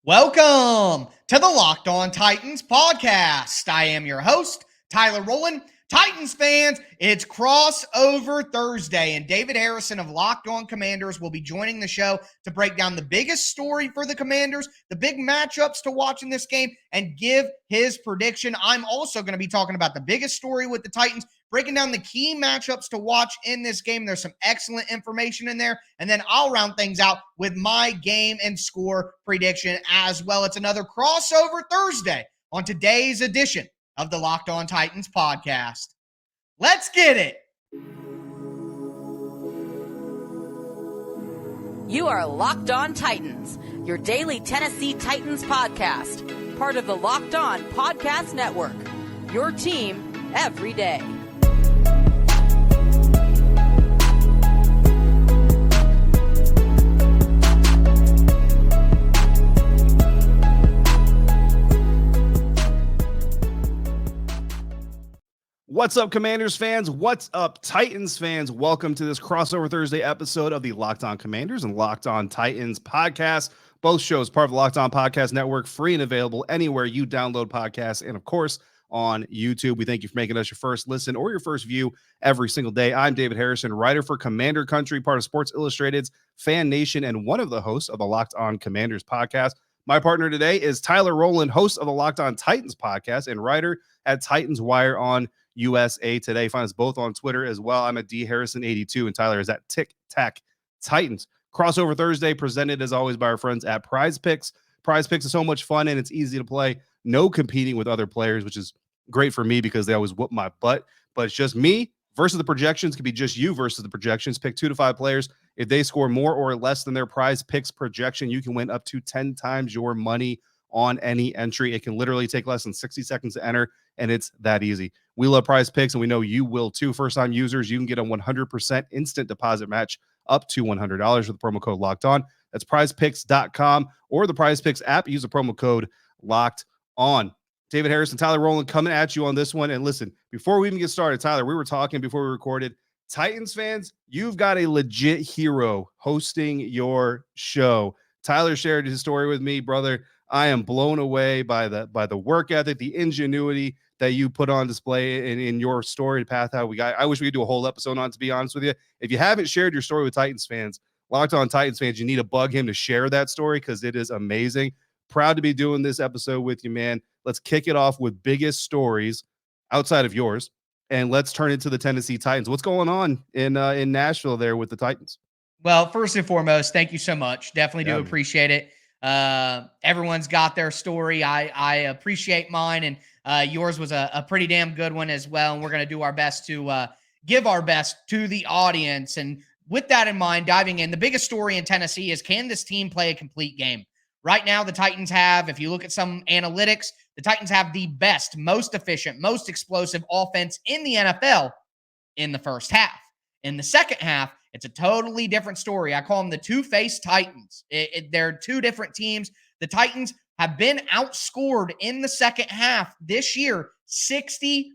Welcome to the Locked On Titans podcast. I am your host, Tyler Rowland. Titans fans, it's crossover Thursday, and David Harrison of Locked On Commanders will be joining the show to break down the biggest story for the Commanders, the big matchups to watch in this game, and give his prediction. I'm also going to be talking about the biggest story with the Titans, breaking down the key matchups to watch in this game. There's some excellent information in there, and then I'll round things out with my game and score prediction as well. It's another crossover Thursday on today's edition of the Locked On Titans podcast. Let's get it. You are Locked On Titans, your daily Tennessee Titans podcast, part of the Locked On Podcast Network, your team every day. What's up, Commanders fans? What's up, Titans fans? Welcome to this crossover Thursday episode of the Locked On Commanders and Locked On Titans podcast. Both shows part of the Locked On Podcast Network, free and available anywhere you download podcasts, and of course on YouTube. We thank you for making us your first listen or your first view every single day. I'm David Harrison, writer for Commander Country, part of Sports Illustrated's Fan Nation, and one of the hosts of the Locked On Commanders podcast. My partner today is Tyler Rowland, host of the Locked On Titans podcast and writer at Titans Wire on USA Today. Find us both on Twitter as well. I'm at DHarrison82 and Tyler is at Tic Tac Titans. Crossover Thursday presented as always by our friends at Prize Picks. Prize Picks is so much fun and it's easy to play. No competing with other players, which is great for me because they always whoop my butt. But it's just me versus the projections. It could be just you versus the projections. Pick 2 to 5 players. If they score more or less than their Prize Picks projection, you can win up to 10 times your money on any entry. It can literally take less than 60 seconds to enter, and it's that easy. We love Prize Picks, and we know you will too. First-time users, you can get a 100% instant deposit match up to $100 with the promo code Locked On. That's prizepicks.com or the Prize Picks app. Use the promo code Locked On. David Harrison, Tyler Rowland coming at you on this one. And listen, before we even get started, Tyler, we were talking before we recorded. Titans fans, you've got a legit hero hosting your show. Tyler shared his story with me, brother. I am blown away by the work ethic, the ingenuity that you put on display in your story path. How we got. I wish we could do a whole episode on it, to be honest with you. If you haven't shared your story with Titans fans, Locked On Titans fans, you need to bug him to share that story because it is amazing. Proud to be doing this episode with you, man. Let's kick it off with biggest stories outside of yours, and let's turn it to the Tennessee Titans. What's going on in Nashville there with the Titans? Well, first and foremost, thank you so much. Definitely do appreciate it. Everyone's got their story. I appreciate mine, and yours was a pretty damn good one as well. And we're going to do our best to give our best to the audience. And with that in mind, diving in, the biggest story in Tennessee is, can this team play a complete game? Right now, the Titans have, if you look at some analytics, the Titans have the best, most efficient, most explosive offense in the NFL in the first half. In the second half, it's a totally different story. I call them the two-faced Titans. They're two different teams. The Titans have been outscored in the second half this year 64-7.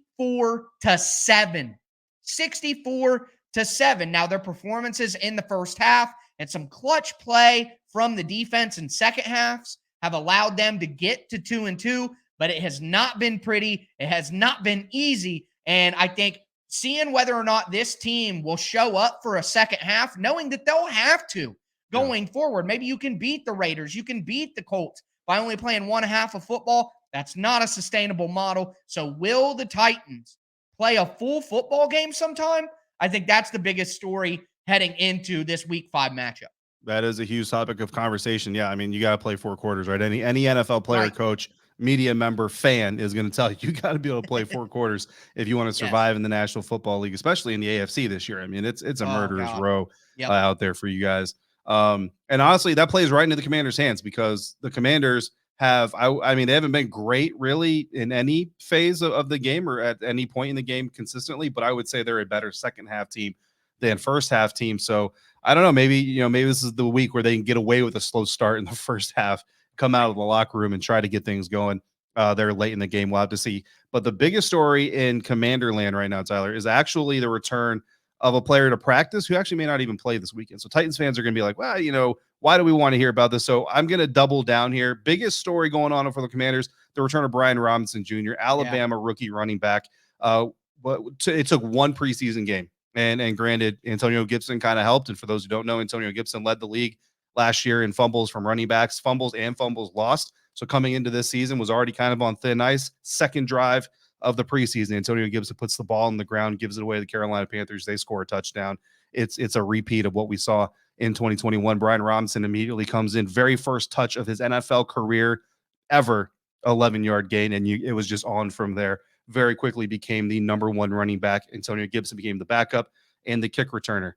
64-7. Now, their performances in the first half and some clutch play from the defense in second halves have allowed them to get to 2-2, but it has not been pretty. It has not been easy. And I think seeing whether or not this team will show up for a second half, knowing that they'll have to going forward. Maybe you can beat the Raiders. You can beat the Colts by only playing one half of football. That's not a sustainable model. So will the Titans play a full football game sometime? I think that's the biggest story heading into this Week 5 matchup. That is a huge topic of conversation. Yeah, I mean, you got to play 4 quarters, right? Any NFL player, Right. Coach, media member, fan is going to tell you got to be able to play 4 quarters if you want to survive in the National Football League, especially in the AFC this year. I mean, it's a murderer's row out there for you guys. And honestly, that plays right into the Commanders' hands because the Commanders have, I mean, they haven't been great really in any phase of the game or at any point in the game consistently, but I would say they're a better second half team than first half team. So I don't know, maybe this is the week where they can get away with a slow start in the first half, come out of the locker room and try to get things going there late in the game. We'll have to see. But the biggest story in Commander land right now, Tyler, is actually the return of a player to practice who actually may not even play this weekend. So Titans fans are going to be like, well, why do we want to hear about this? So I'm going to double down here. Biggest story going on for the Commanders, the return of Brian Robinson Jr., Alabama rookie running back. But it took one preseason game. And granted, Antonio Gibson kind of helped. And for those who don't know, Antonio Gibson led the league last year in fumbles from running backs, fumbles and fumbles lost. So coming into this season was already kind of on thin ice. Second drive of the preseason, Antonio Gibson puts the ball on the ground, gives it away to the Carolina Panthers. They score a touchdown. It's a repeat of what we saw in 2021. Brian Robinson immediately comes in, very first touch of his NFL career ever, 11-yard gain, and it was just on from there. Very quickly became the number one running back. Antonio Gibson became the backup and the kick returner.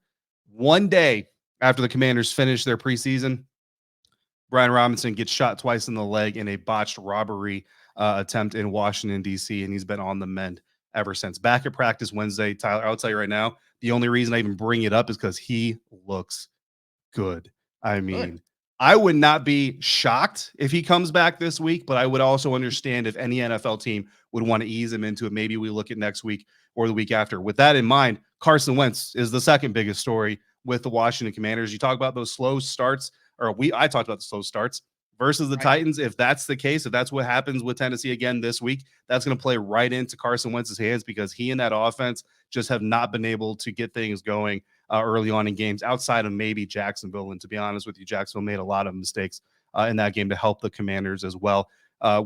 One day after the Commanders finished their preseason, Brian Robinson gets shot twice in the leg in a botched robbery attempt in Washington, D.C., and he's been on the mend ever since. Back at practice Wednesday, Tyler, I'll tell you right now, the only reason I even bring it up is because he looks good. I mean, I would not be shocked if he comes back this week, but I would also understand if any NFL team would want to ease him into it. Maybe we look at next week or the week after. With that in mind, Carson Wentz is the second biggest story with the Washington Commanders. You talk about those slow starts, I talked about the slow starts versus the Titans. If that's the case, if that's what happens with Tennessee again this week, that's going to play right into Carson Wentz's hands because he and that offense just have not been able to get things going early on in games outside of maybe Jacksonville. And to be honest with you, Jacksonville made a lot of mistakes in that game to help the Commanders as well.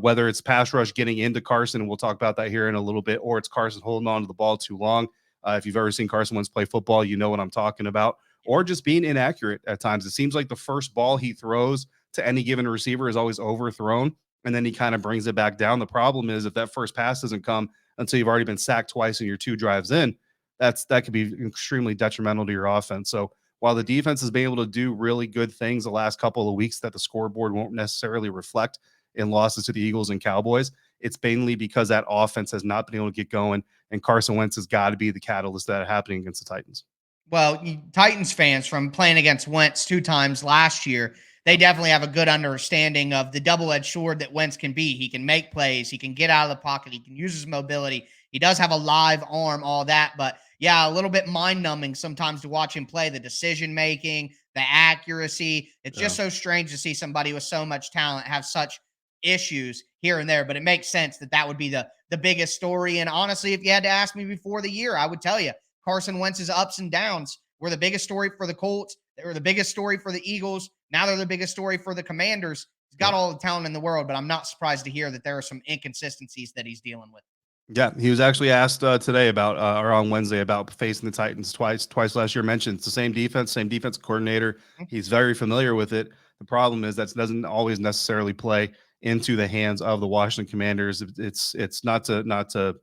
Whether it's pass rush getting into Carson, and we'll talk about that here in a little bit, or it's Carson holding on to the ball too long. If you've ever seen Carson Wentz play football, you know what I'm talking about. Or just being inaccurate at times. It seems like the first ball he throws to any given receiver is always overthrown, and then he kind of brings it back down. The problem is if that first pass doesn't come until you've already been sacked twice and you're 2 drives in, that could be extremely detrimental to your offense. So while the defense has been able to do really good things the last couple of weeks that the scoreboard won't necessarily reflect in losses to the Eagles and Cowboys, it's mainly because that offense has not been able to get going, and Carson Wentz has got to be the catalyst that happening against the Titans. Well, Titans fans, from playing against Wentz 2 times last year, they definitely have a good understanding of the double-edged sword that Wentz can be. He can make plays. He can get out of the pocket. He can use his mobility. He does have a live arm, all that. But, yeah, a little bit mind-numbing sometimes to watch him play. The decision-making, the accuracy. It's just so strange to see somebody with so much talent have such issues here and there. But it makes sense that would be the biggest story. And, honestly, if you had to ask me before the year, I would tell you, Carson Wentz's ups and downs were the biggest story for the Colts. They were the biggest story for the Eagles. Now they're the biggest story for the Commanders. He's got all the talent in the world, but I'm not surprised to hear that there are some inconsistencies that he's dealing with. Yeah, he was actually asked today about, or on Wednesday, about facing the Titans twice last year. Mentioned it's the same defense coordinator. He's very familiar with it. The problem is that doesn't always necessarily play into the hands of the Washington Commanders. It's not to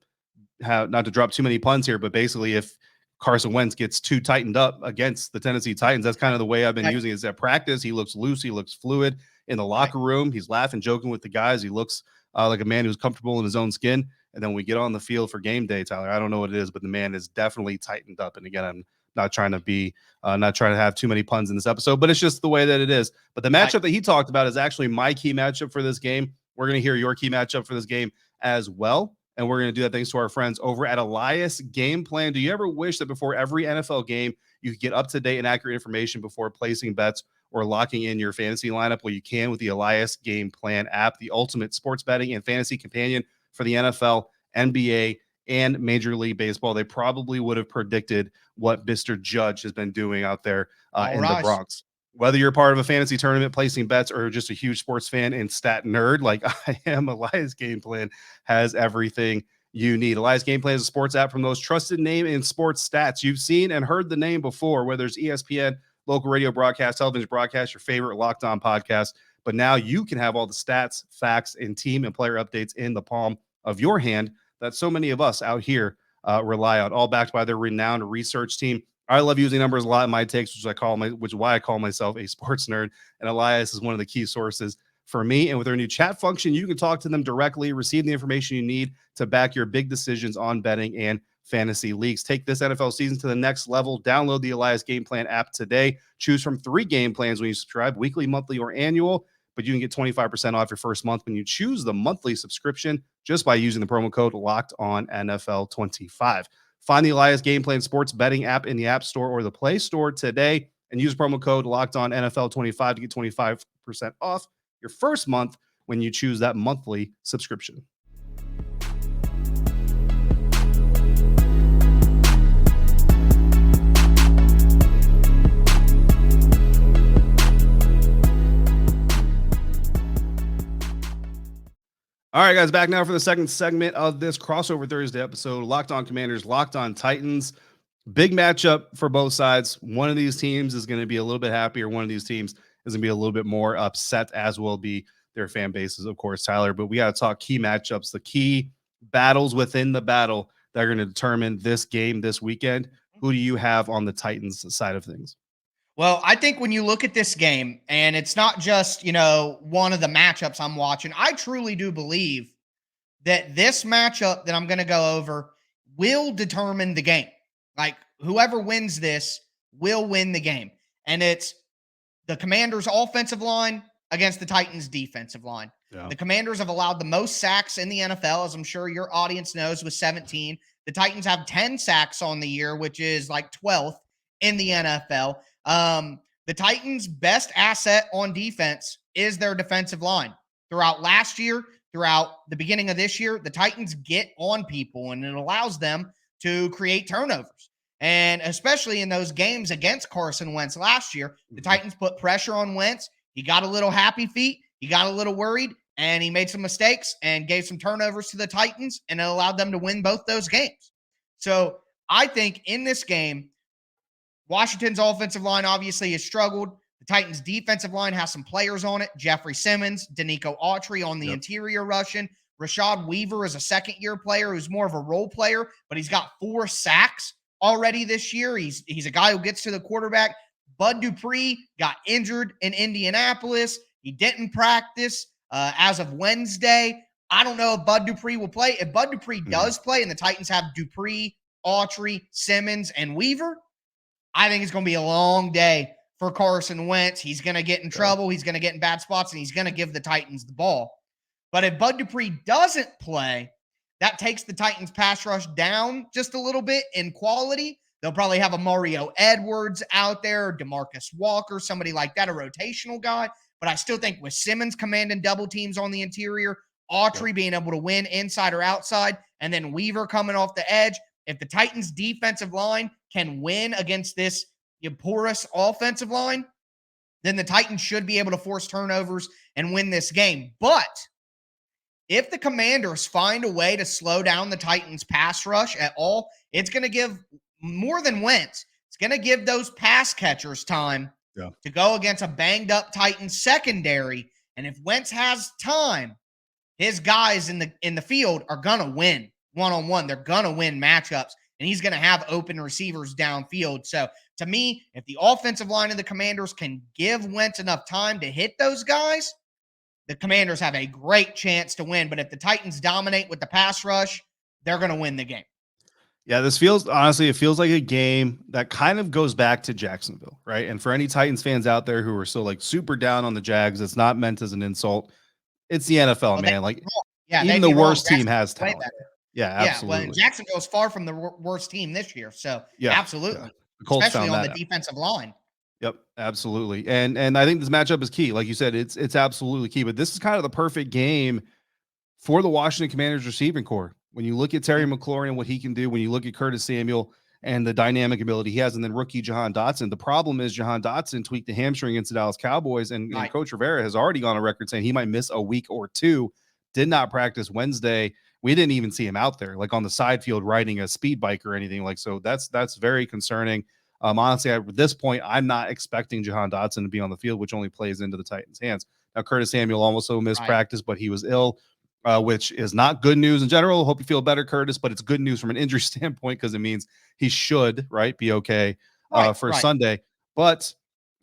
drop too many puns here, but basically if Carson Wentz gets too tightened up against the Tennessee Titans, that's kind of the way I've been using it. At practice, he looks loose, he looks fluid. In the locker room, he's laughing, joking with the guys. He looks like a man who's comfortable in his own skin. And then when we get on the field for game day, Tyler, I don't know what it is, but the man is definitely tightened up. And again, I'm not trying to have too many puns in this episode, but it's just the way that it is. But the matchup that he talked about is actually my key matchup for this game. We're going to hear your key matchup for this game as well. And we're going to do that thanks to our friends over at Elias Game Plan. Do you ever wish that before every NFL game, you could get up-to-date and accurate information before placing bets or locking in your fantasy lineup? Well, you can with the Elias Game Plan app, the ultimate sports betting and fantasy companion for the NFL, NBA, and Major League Baseball. They probably would have predicted what Mr. Judge has been doing out there in the Bronx. Whether you're part of a fantasy tournament, placing bets, or just a huge sports fan and stat nerd like I am, Elias Game Plan has everything you need. Elias Game Plan is a sports app from those trusted name in sports stats. You've seen and heard the name before, whether it's ESPN, local radio broadcast, television broadcast, your favorite Locked On podcast. But now you can have all the stats, facts, and team and player updates in the palm of your hand that so many of us out here rely on, all backed by their renowned research team. I love using numbers a lot in my takes, which is why I call myself a sports nerd. And Elias is one of the key sources for me. And with their new chat function, you can talk to them directly, receive the information you need to back your big decisions on betting and fantasy leagues. Take this NFL season to the next level. Download the Elias Game Plan app today. Choose from 3 game plans when you subscribe, weekly, monthly, or annual. But you can get 25% off your first month when you choose the monthly subscription just by using the promo code LOCKEDONNFL25. Find the Elias Game Plan sports betting app in the App Store or the Play Store today and use promo code Locked On NFL25 to get 25% off your first month when you choose that monthly subscription. All right, guys, back now for the second segment of this crossover Thursday episode. Locked On Commanders, Locked On Titans. Big matchup for both sides. One of these teams is going to be a little bit happier. One of these teams is going to be a little bit more upset, as will be their fan bases, of course, Tyler. But we got to talk key matchups, the key battles within the battle that are going to determine this game this weekend. Who do you have on the Titans side of things? Well, I think when you look at this game, and it's not just, one of the matchups I'm watching, I truly do believe that this matchup that I'm going to go over will determine the game. Like, whoever wins this will win the game. And it's the Commanders' offensive line against the Titans' defensive line. Yeah. The Commanders have allowed the most sacks in the NFL, as I'm sure your audience knows, with 17. The Titans have 10 sacks on the year, which is like 12th in the NFL. The Titans' best asset on defense is their defensive line. Throughout last year, throughout the beginning of this year, the Titans get on people, and it allows them to create turnovers. And especially in those games against Carson Wentz last year, the Titans put pressure on Wentz. He got a little happy feet. He got a little worried, and he made some mistakes and gave some turnovers to the Titans, and it allowed them to win both those games. So I think in this game, Washington's offensive line obviously has struggled. The Titans' defensive line has some players on it. Jeffrey Simmons, Danico Autry on the interior rushing. Rashad Weaver is a second-year player who's more of a role player, but he's got 4 sacks already this year. He's a guy who gets to the quarterback. Bud Dupree got injured in Indianapolis. He didn't practice as of Wednesday. I don't know if Bud Dupree will play. If Bud Dupree does play and the Titans have Dupree, Autry, Simmons, and Weaver, I think it's going to be a long day for Carson Wentz. He's going to get in trouble. He's going to get in bad spots, and he's going to give the Titans the ball. But if Bud Dupree doesn't play, that takes the Titans' pass rush down just a little bit in quality. They'll probably have a Mario Edwards out there, DeMarcus Walker, somebody like that, a rotational guy. But I still think with Simmons commanding double teams on the interior, Autry being able to win inside or outside, and then Weaver coming off the edge, if the Titans' defensive line can win against this porous offensive line, then the Titans should be able to force turnovers and win this game. But if the Commanders find a way to slow down the Titans' pass rush at all, it's going to give more than Wentz. It's going to give those pass catchers time to go against a banged-up Titans secondary. And if Wentz has time, his guys in the field are going to win one-on-one. They're going to win matchups, and he's going to have open receivers downfield. So, to me, if the offensive line of the Commanders can give Wentz enough time to hit those guys, the Commanders have a great chance to win. But if the Titans dominate with the pass rush, they're going to win the game. Yeah, it feels like a game that kind of goes back to Jacksonville, right? And for any Titans fans out there who are still like super down on the Jags, it's not meant as an insult. It's the NFL, man. Like, even the worst team has talent. Yeah, absolutely. Well, Jacksonville is far from the worst team this year. So, absolutely. Yeah. Especially on the defensive line. Yep, absolutely. And I think this matchup is key. Like you said, it's absolutely key. But this is kind of the perfect game for the Washington Commanders receiving corps. When you look at Terry McLaurin and what he can do, when you look at Curtis Samuel and the dynamic ability he has, and then rookie Jahan Dotson. The problem is Jahan Dotson tweaked the hamstring against the Dallas Cowboys, and Coach Rivera has already gone on record saying he might miss a week or two. Did not practice Wednesday. We didn't even see him out there, like on the side field riding a speed bike or anything like. So that's very concerning. Honestly, at this point, I'm not expecting Jahan Dotson to be on the field, which only plays into the Titans' hands. Now, Curtis Samuel also missed practice, but he was ill, which is not good news in general. Hope you feel better, Curtis, but it's good news from an injury standpoint because it means he should, be okay for Sunday. But,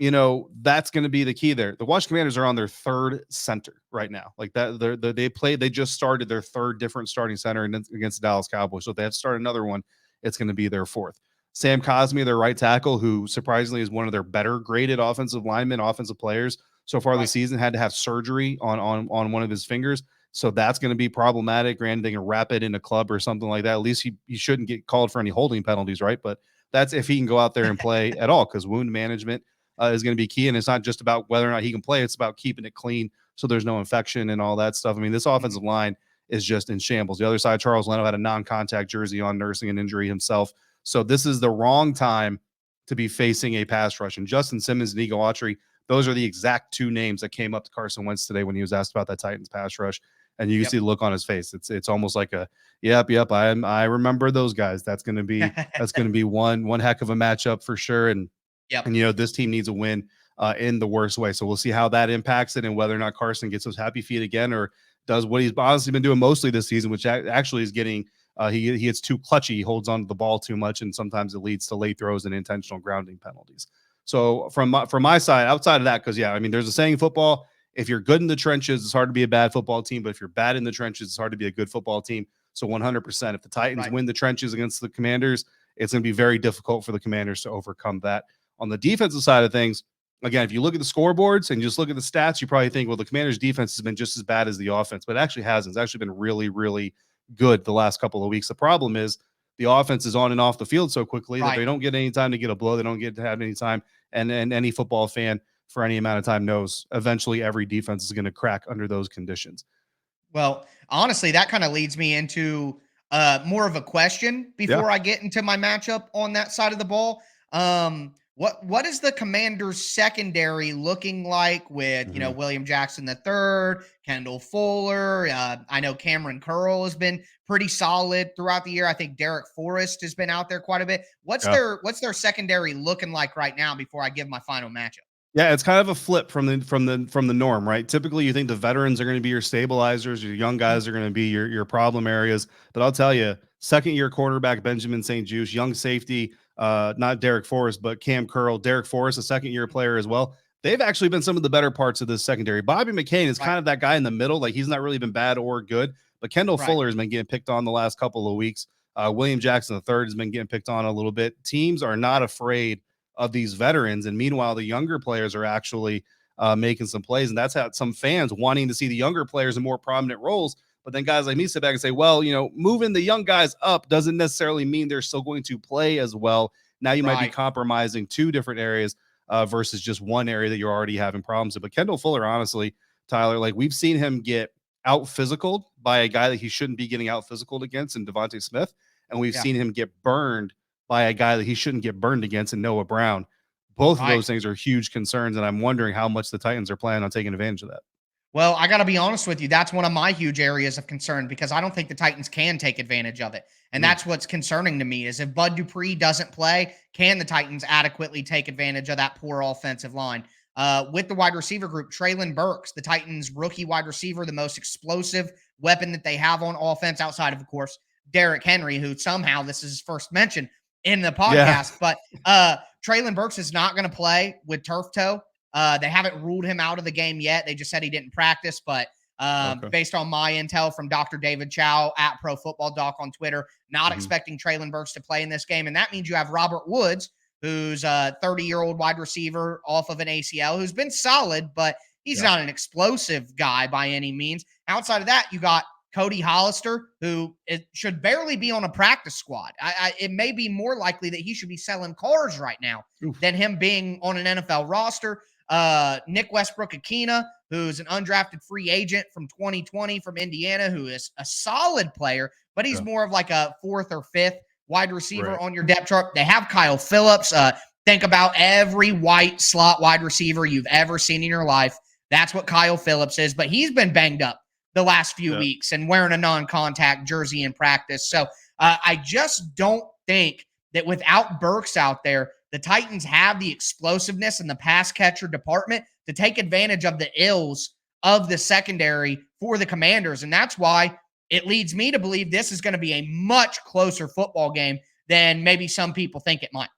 that's going to be the key there. The Washington Commanders are on their third center right now. Like that, they just started their third different starting center against the Dallas Cowboys. So if they have to start another one, it's going to be their fourth. Sam Cosmi, their right tackle, who surprisingly is one of their better graded offensive linemen, offensive players so far this season, had to have surgery on one of his fingers. So that's going to be problematic. Granted, they can wrap it in a club or something like that. At least he shouldn't get called for any holding penalties, right? But that's if he can go out there and play at all, because wound management is going to be key. And it's not just about whether or not he can play. It's about keeping it clean so there's no infection and all that stuff. I mean, this offensive line is just in shambles. The other side, Charles Leno had a non-contact jersey on, nursing an injury himself. So this is the wrong time to be facing a pass rush. And Justin Simmons and Ego Autry, those are the exact two names that came up to Carson Wentz today when he was asked about that Titans pass rush. And you can see the look on his face. It's almost like a yep. I remember those guys. That's going to be one heck of a matchup for sure. And this team needs a win in the worst way. So we'll see how that impacts it and whether or not Carson gets those happy feet again or does what he's honestly been doing mostly this season, which actually is getting he gets too clutchy. He holds on to the ball too much, and sometimes it leads to late throws and intentional grounding penalties. So from my side, outside of that, because there's a saying in football: if you're good in the trenches, it's hard to be a bad football team. But if you're bad in the trenches, it's hard to be a good football team. So 100%, if the Titans win the trenches against the Commanders, it's going to be very difficult for the Commanders to overcome that. On the defensive side of things, again, if you look at the scoreboards and just look at the stats, you probably think, well, the Commanders' defense has been just as bad as the offense, but it actually hasn't. It's actually been really, really good the last couple of weeks. The problem is the offense is on and off the field so quickly that they don't get any time to get a blow. They don't get to have any time. And any football fan for any amount of time knows eventually every defense is going to crack under those conditions. Well, honestly, that kind of leads me into more of a question before I get into my matchup on that side of the ball. What is the Commanders secondary looking like with, William Jackson III, Kendall Fuller? I know Cameron Curl has been pretty solid throughout the year. I think Derek Forrest has been out there quite a bit. What's their secondary looking like right now before I give my final matchup? Yeah, it's kind of a flip from the norm, right? Typically, you think the veterans are going to be your stabilizers, your young guys are going to be your problem areas. But I'll tell you, second-year quarterback Benjamin St-Juste, young safety, not Derek Forrest, but Cam Curl, Derek Forrest, a second-year player as well. They've actually been some of the better parts of this secondary. Bobby McCain is kind of that guy in the middle. Like, he's not really been bad or good. But Kendall Fuller has been getting picked on the last couple of weeks. William Jackson III has been getting picked on a little bit. Teams are not afraid of these veterans, and meanwhile the younger players are actually making some plays, and that's how some fans wanting to see the younger players in more prominent roles. But then guys like me sit back and say, well, moving the young guys up doesn't necessarily mean they're still going to play as well. Now you might be compromising two different areas versus just one area that you're already having problems with. But Kendall Fuller, honestly, Tyler, like, we've seen him get out physicaled by a guy that he shouldn't be getting out physicaled against in Devontae Smith, and we've seen him get burned by a guy that he shouldn't get burned against in Noah Brown. Both of those things are huge concerns, and I'm wondering how much the Titans are planning on taking advantage of that. Well, I got to be honest with you. That's one of my huge areas of concern because I don't think the Titans can take advantage of it. And that's what's concerning to me is if Bud Dupree doesn't play, can the Titans adequately take advantage of that poor offensive line? With the wide receiver group, Treylon Burks, the Titans rookie wide receiver, the most explosive weapon that they have on offense outside of course, Derrick Henry, who somehow this is his first mention in the podcast, but Treylon Burks is not going to play with turf toe. They haven't ruled him out of the game yet. They just said he didn't practice, but based on my intel from Dr. David Chow at Pro Football Doc on Twitter, not expecting Treylon Burks to play in this game. And that means you have Robert Woods, who's a 30-year-old wide receiver off of an ACL, who's been solid, but he's not an explosive guy by any means. Outside of that, you got Cody Hollister, who should barely be on a practice squad. It may be more likely that he should be selling cars right now than him being on an NFL roster. Nick Westbrook-Akina, who's an undrafted free agent from 2020 from Indiana, who is a solid player, but he's more of like a fourth or fifth wide receiver on your depth chart. They have Kyle Phillips. Think about every white slot wide receiver you've ever seen in your life. That's what Kyle Phillips is, but he's been banged up the last few weeks and wearing a non-contact jersey in practice. So I just don't think that without Burks out there, the Titans have the explosiveness in the pass catcher department to take advantage of the ills of the secondary for the Commanders. And that's why it leads me to believe this is going to be a much closer football game than maybe some people think it might.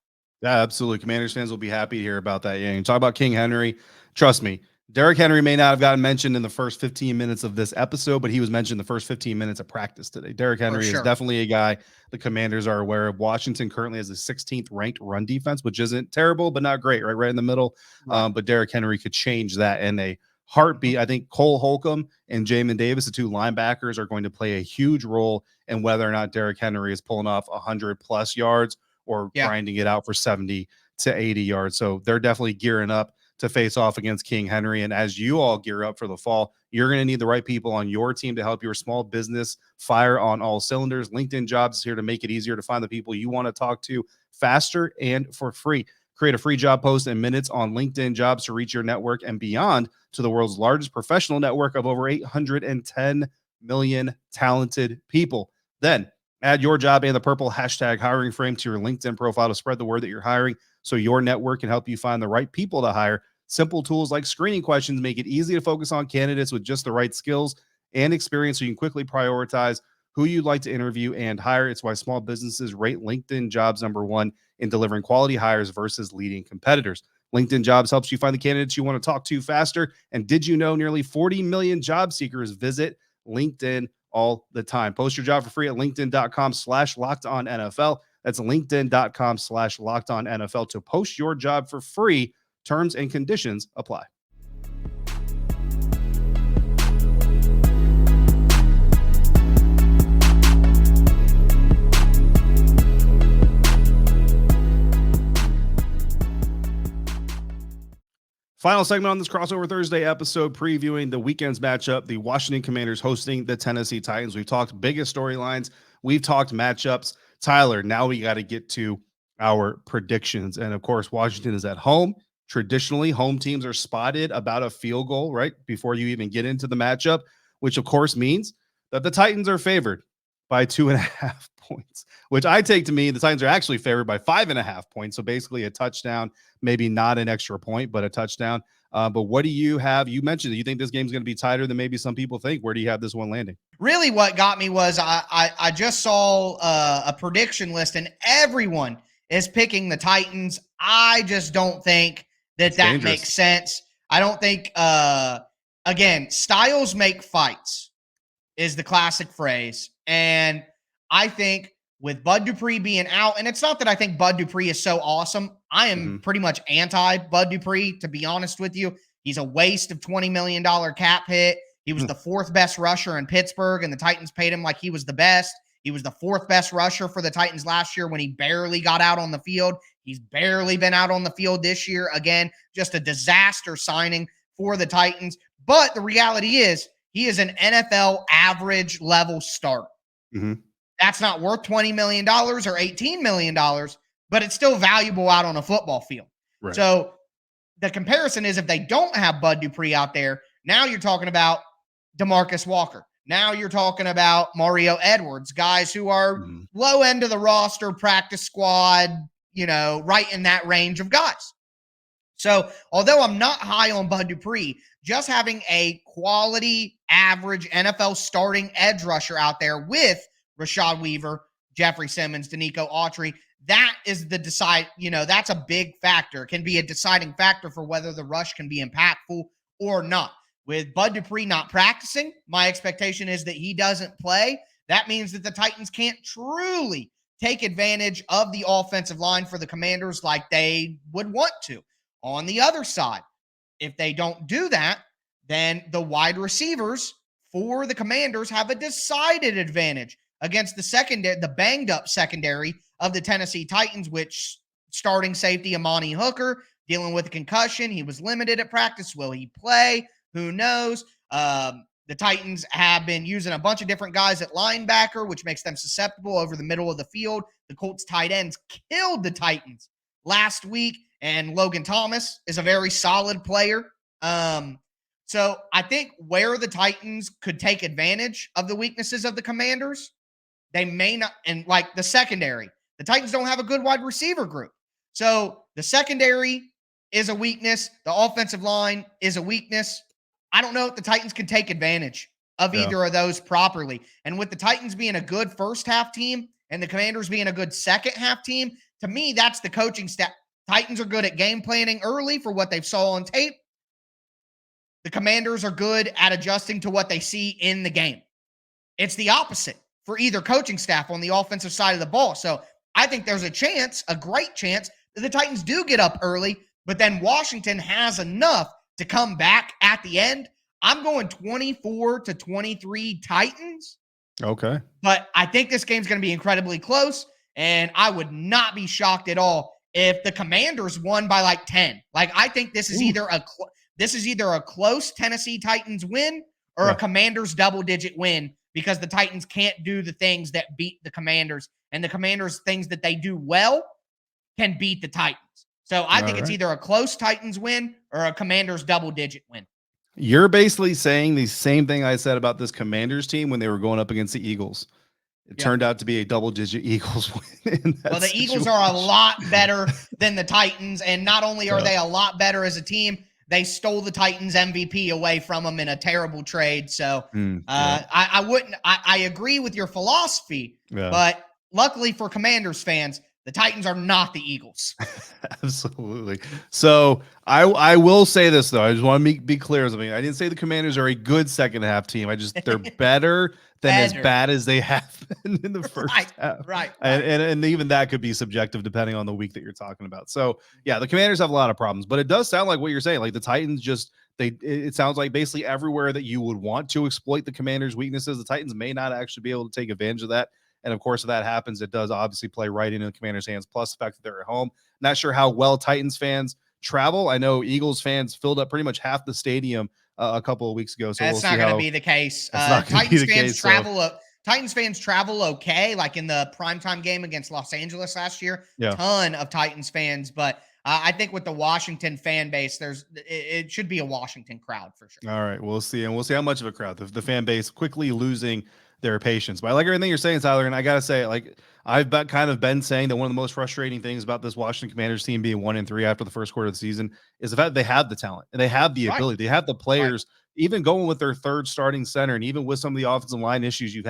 Yeah, absolutely. Commanders fans will be happy to hear about that. Yeah, you talk about King Henry. Trust me, Derrick Henry may not have gotten mentioned in the first 15 minutes of this episode, but he was mentioned the first 15 minutes of practice today. Derrick Henry is definitely a guy the Commanders are aware of. Washington currently has the 16th ranked run defense, which isn't terrible, but not great, right in the middle. But Derrick Henry could change that in a heartbeat. I think Cole Holcomb and Jamin Davis, the two linebackers, are going to play a huge role in whether or not Derrick Henry is pulling off 100+ yards or grinding it out for 70 to 80 yards. So they're definitely gearing up to face off against King Henry. And as you all gear up for the fall, you're going to need the right people on your team to help your small business fire on all cylinders. LinkedIn Jobs is here to make it easier to find the people you want to talk to faster and for free. Create a free job post in minutes on LinkedIn Jobs to reach your network and beyond to the world's largest professional network of over 810 million talented people. Then add your job and the purple hashtag hiring frame to your LinkedIn profile to spread the word that you're hiring so your network can help you find the right people to hire. Simple tools like screening questions make it easy to focus on candidates with just the right skills and experience so you can quickly prioritize who you'd like to interview and hire. It's why small businesses rate LinkedIn Jobs #1 in delivering quality hires versus leading competitors. LinkedIn Jobs helps you find the candidates you want to talk to faster. And did you know nearly 40 million job seekers visit LinkedIn all the time? Post your job for free at linkedin.com/lockedonnfl. That's linkedin.com/lockedonnfl to post your job for free. Terms and conditions apply. Final segment on this Crossover Thursday episode, previewing the weekend's matchup, the Washington Commanders hosting the Tennessee Titans. We've talked biggest storylines. We've talked matchups. Tyler, now we got to get to our predictions. And of course, Washington is at home. Traditionally, home teams are spotted about a field goal, right, before you even get into the matchup, which of course means that the Titans are favored by 2.5 points, which I take to mean the Titans are actually favored by 5.5 points. So basically a touchdown, maybe not an extra point, but a touchdown. But what do you have? You mentioned that you think this game's going to be tighter than maybe some people think. Where do you have this one landing? Really what got me was I just saw a prediction list and everyone is picking the Titans. I just don't think that makes sense. I don't think, again, styles make fights is the classic phrase. And I think with Bud Dupree being out, and it's not that I think Bud Dupree is so awesome. I am pretty much anti Bud Dupree, to be honest with you. He's a waste of $20 million cap hit. He was the fourth best rusher in Pittsburgh, and the Titans paid him like he was the best. He was the fourth best rusher for the Titans last year when he barely got out on the field. He's barely been out on the field this year. Again, just a disaster signing for the Titans. But the reality is he is an NFL average level starter. That's not worth $20 million or $18 million, but it's still valuable out on a football field. Right. So the comparison is if they don't have Bud Dupree out there, now you're talking about DeMarcus Walker. Now you're talking about Mario Edwards, guys who are low end of the roster, practice squad, right in that range of guys. So although I'm not high on Bud Dupree, just having a quality, average NFL starting edge rusher out there with Rashad Weaver, Jeffrey Simmons, Danico Autry, that is that's a big factor. It can be a deciding factor for whether the rush can be impactful or not. With Bud Dupree not practicing, my expectation is that he doesn't play. That means that the Titans can't truly take advantage of the offensive line for the Commanders like they would want to. On the other side, if they don't do that, then the wide receivers for the Commanders have a decided advantage against the banged up secondary of the Tennessee Titans, which starting safety Amani Hooker dealing with a concussion. He was limited at practice. Will he play? Who knows? The Titans have been using a bunch of different guys at linebacker, which makes them susceptible over the middle of the field. The Colts tight ends killed the Titans last week, and Logan Thomas is a very solid player. So I think where the Titans could take advantage of the weaknesses of the Commanders, they may not, and like the secondary, the Titans don't have a good wide receiver group. So the secondary is a weakness. The offensive line is a weakness. I don't know if the Titans can take advantage of either of those properly. And with the Titans being a good first half team and the Commanders being a good second half team, to me, that's the coaching staff. Titans are good at game planning early for what they've saw on tape. The Commanders are good at adjusting to what they see in the game. It's the opposite for either coaching staff on the offensive side of the ball. So I think there's a chance, a great chance, that the Titans do get up early, but then Washington has enough to come back at the end. I'm going 24-23 Titans. Okay. But I think this game's going to be incredibly close, and I would not be shocked at all if the Commanders won by like 10. Like, I think this is either a close Tennessee Titans win or a Commanders double-digit win, because the Titans can't do the things that beat the Commanders, and the Commanders things that they do well can beat the Titans. So I think it's either a close Titans win or a Commanders double-digit win. You're basically saying the same thing I said about this Commanders team when they were going up against the Eagles. It turned out to be a double-digit Eagles win. Well, the Eagles are a lot better than the Titans, and not only are they a lot better as a team, they stole the Titans MVP away from them in a terrible trade. So I agree with your philosophy, but luckily for Commanders fans, the Titans are not the Eagles. Absolutely. So I will say this, though. I just want to be clear. I didn't say the Commanders are a good second half team. They're better than as bad as they have been in the first half. Right. And even that could be subjective depending on the week that you're talking about. So yeah, the Commanders have a lot of problems, but it does sound like what you're saying. Like the Titans it sounds like basically everywhere that you would want to exploit the Commanders' weaknesses, the Titans may not actually be able to take advantage of that. And of course, if that happens, it does obviously play right into the Commanders' hands, plus the fact that they're at home. Not sure how well Titans fans travel. I know Eagles fans filled up pretty much half the stadium a couple of weeks ago. So that's not going to be the case. Titans fans travel okay, like in the primetime game against Los Angeles last year. Ton of Titans fans, but I think with the Washington fan base, it should be a Washington crowd for sure. All right, we'll see, and we'll see how much of a crowd. The fan base quickly losing their patience. But I like everything you're saying, Tyler, and I gotta say, like I've kind of been saying that one of the most frustrating things about this Washington Commanders team being 1-3 after the first quarter of the season is the fact that they have the talent and they have the ability, they have the players. Even going with their third starting center, and even with some of the offensive line issues you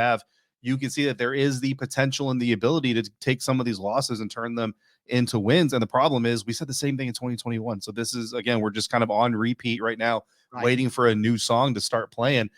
can see that there is the potential and the ability to take some of these losses and turn them into wins. And the problem is we said the same thing in 2021. So this is, again, we're just kind of on repeat right now, waiting for a new song to start playing.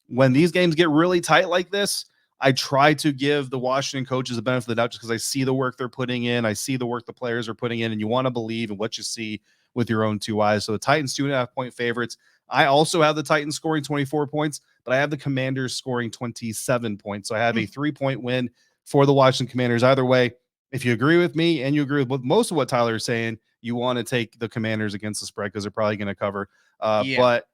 When these games get really tight like this, I try to give the Washington coaches the benefit of the doubt just because I see the work they're putting in. I see the work the players are putting in, and you want to believe in what you see with your own two eyes. So the Titans 2.5-point favorites. I also have the Titans scoring 24 points, but I have the Commanders scoring 27 points. So I have a 3-point win for the Washington Commanders. Either way, if you agree with me and you agree with most of what Tyler is saying, you want to take the Commanders against the spread because they're probably going to cover. But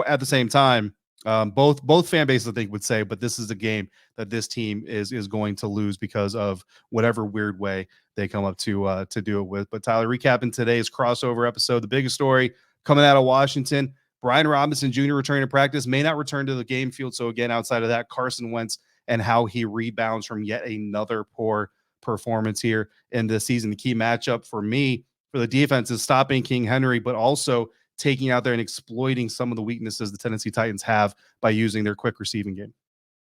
at the same time, both fan bases I think would say, but this is a game that this team is going to lose because of whatever weird way they come up to do it with. But Tyler, recapping today's crossover episode, the biggest story coming out of Washington: Brian Robinson Jr. returning to practice, may not return to the game field. So again, outside of that, Carson Wentz and how he rebounds from yet another poor performance here in the season. The key matchup for me for the defense is stopping King Henry, but also taking out there and exploiting some of the weaknesses the Tennessee Titans have by using their quick receiving game.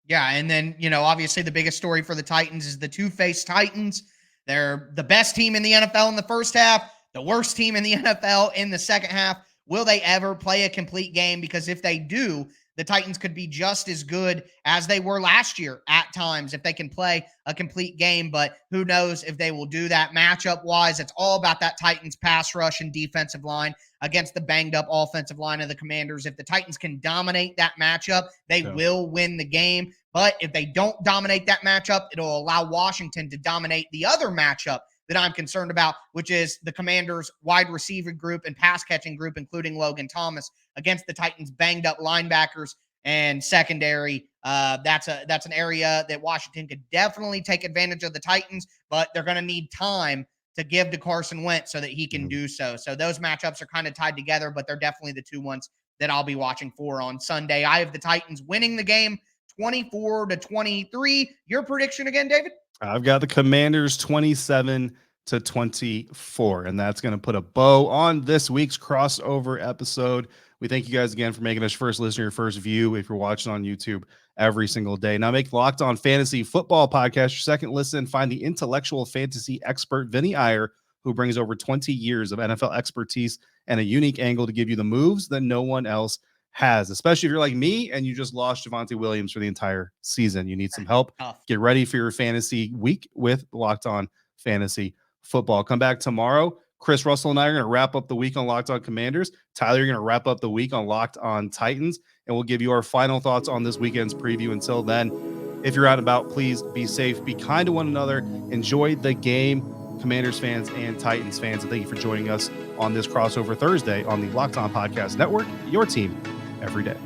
Yeah, and then, obviously the biggest story for the Titans is the two-faced Titans. They're the best team in the NFL in the first half, the worst team in the NFL in the second half. Will they ever play a complete game? Because if they do, the Titans could be just as good as they were last year at times if they can play a complete game. But who knows if they will do that matchup-wise. It's all about that Titans pass rush and defensive line against the banged-up offensive line of the Commanders. If the Titans can dominate that matchup, they will win the game. But if they don't dominate that matchup, it'll allow Washington to dominate the other matchup that I'm concerned about, which is the Commanders' wide receiver group and pass catching group, including Logan Thomas, against the Titans' banged up linebackers and secondary. That's an area that Washington could definitely take advantage of the Titans, but they're going to need time to give to Carson Wentz so that he can do so. So those matchups are kind of tied together, but they're definitely the two ones that I'll be watching for on Sunday. I have the Titans winning the game 24-23. Your prediction again, David? I've got the Commanders 27-24, and that's going to put a bow on this week's crossover episode. We thank you guys again for making us your first listener, your first view if you're watching on YouTube every single day. Now make Locked On Fantasy Football Podcast your second listen. Find the intellectual fantasy expert, Vinny Iyer, who brings over 20 years of NFL expertise and a unique angle to give you the moves that no one else has, especially if you're like me and you just lost Javonte Williams for the entire season. You need some help. Get ready for your fantasy week with Locked On Fantasy Football. Come back tomorrow. Chris Russell and I are going to wrap up the week on Locked On Commanders. Tyler, you're going to wrap up the week on Locked On Titans, and we'll give you our final thoughts on this weekend's preview. Until then, if you're out and about, please be safe, be kind to one another, enjoy the game. Commanders fans and Titans fans. And thank you for joining us on this Crossover Thursday on the Locked On Podcast Network, your team every day.